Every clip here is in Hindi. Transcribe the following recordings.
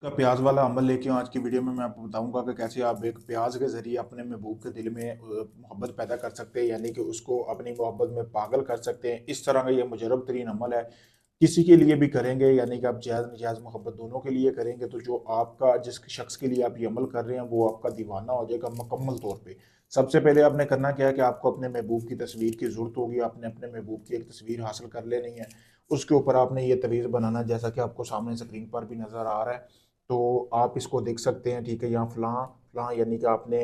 का प्याज वाला अमल लेके आज की वीडियो में मैं आपको बताऊंगा कि कैसे आप एक प्याज के जरिए अपने महबूब के दिल में मोहब्बत पैदा कर सकते हैं, यानी कि उसको अपनी मोहब्बत में पागल कर सकते हैं। इस तरह का ये मुजरब तरीन अमल है। किसी के लिए भी करेंगे, यानी कि आप जायज़ नजायज़ मोहब्बत दोनों के लिए करेंगे, तो जो आपका जिस शख्स के लिए आप ये अमल कर रहे हैं वो आपका दीवाना हो जाएगा मुकम्मल तौर पे। सबसे पहले आपने करना क्या है कि आपको अपने महबूब की तस्वीर की ज़रूरत होगी। आपने अपने महबूब की एक तस्वीर हासिल कर लेनी है। उसके ऊपर आपने ये तवीज़ बनाना, जैसा कि आपको सामने स्क्रीन पर भी नज़र आ रहा है। तो आप इसको देख सकते हैं, ठीक है। यहाँ फ़लाँ फ़लाँ यानी कि आपने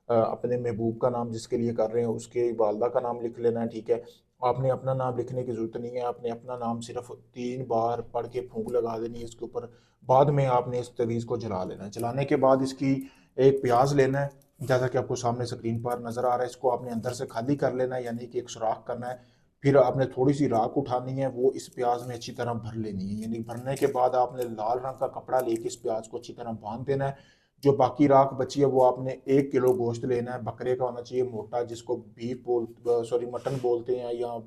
अपने महबूब का नाम जिसके लिए कर रहे हैं उसके वालदा का नाम लिख लेना है, ठीक है। आपने अपना नाम लिखने की ज़रूरत नहीं है। आपने अपना नाम सिर्फ 3 बार पढ़ के फूंक लगा देनी है इसके ऊपर। बाद में आपने इस तवीज़ को जला लेना है। जलाने के बाद इसकी एक प्याज लेना है, जैसा कि आपको सामने स्क्रीन पर नज़र आ रहा है। इसको आपने अंदर से खाली कर लेना है, यानी कि एक सुराख करना है। फिर आपने थोड़ी सी राख उठानी है, वो इस प्याज में अच्छी तरह भर लेनी है। यानी भरने के बाद आपने लाल रंग का कपड़ा लेके इस प्याज को अच्छी तरह बांध देना है। जो बाकी राख बची है वो आपने 1 किलो गोश्त लेना है। बकरे का होना चाहिए मोटा, जिसको बीफ सॉरी मटन बोलते हैं, या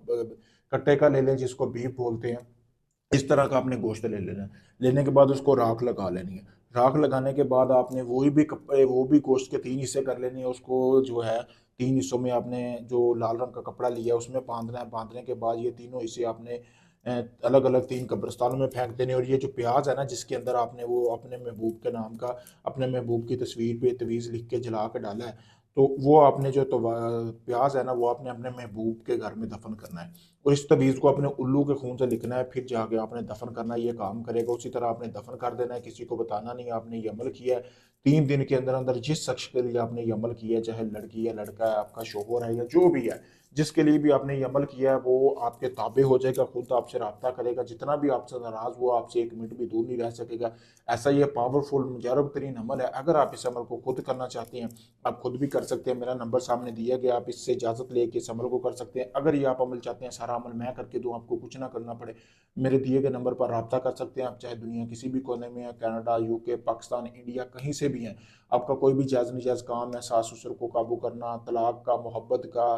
कट्टे का ले लें जिसको बीफ बोलते हैं। इस तरह का आपने गोश्त ले लेना है। लेने के बाद उसको राख लगा लेनी है। राख लगाने के बाद आपने वो भी गोश्त के 3 हिस्से कर लेनी है। उसको जो है 3 हिस्सों में आपने जो लाल रंग का कपड़ा लिया है उसमें बांधना है। बांधने के बाद ये तीनों हिस्से आपने अलग अलग 3 कब्रिस्तानों में फेंक देने। और ये जो प्याज है ना, जिसके अंदर आपने वो अपने महबूब के नाम का, अपने महबूब की तस्वीर पे तवीज़ लिख के जला के डाला है, तो वो आपने जो तो प्याज है ना, वो आपने अपने महबूब के घर में दफन करना है। और इस तवीज़ को अपने उल्लू के खून से लिखना है, फिर जाके आपने दफन करना है। ये काम करेगा। उसी तरह आपने दफन कर देना है, किसी को बताना नहीं आपने ये अमल किया है। 3 दिन के अंदर अंदर जिस शख्स के लिए आपने ये अमल किया है, चाहे लड़की है, लड़का है, आपका शोहर है, या जो भी है, जिसके लिए भी आपने ये अमल किया है, वो आपके ताबे हो जाएगा, खुद आपसे रब्ता करेगा। जितना भी आपसे नाराज़ हुआ, आपसे 1 मिनट भी दूर नहीं रह सकेगा। ऐसा ये पावरफुल मुजरब तरीन अमल है। अगर आप इस अमल को खुद करना चाहते हैं, आप खुद भी कर सकते हैं। मेरा नंबर सामने दिया गया, आप इससे इजाज़त लेके इस अमल को कर सकते हैं। अगर ये आप अमल चाहते हैं सारा अमल मैं करके दूँ, आपको कुछ ना करना पड़े, मेरे दिए गए नंबर पर रब्ता कर सकते हैं। आप चाहे दुनिया किसी भी कोने में हैं, कनाडा, यूके, पाकिस्तान, इंडिया, कहीं से भी हैं, आपका कोई भी जायज़ नाजायज़ काम है, सास ससुर को काबू करना, तलाक का, मोहब्बत का,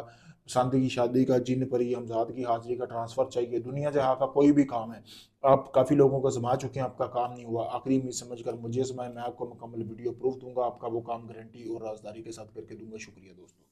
पसंद की शादी का, जिन परी हमजाद की हाजिरी का, ट्रांसफ़र चाहिए, दुनिया जहाँ का कोई भी काम है, आप काफ़ी लोगों को आजमा चुके हैं, आपका काम नहीं हुआ, आखिरी उम्मीद समझकर मुझे आजमाएं। मैं आपको मुकम्मल वीडियो प्रूफ दूंगा, आपका वो काम गारंटी और राजदारी के साथ करके दूंगा। शुक्रिया दोस्तों।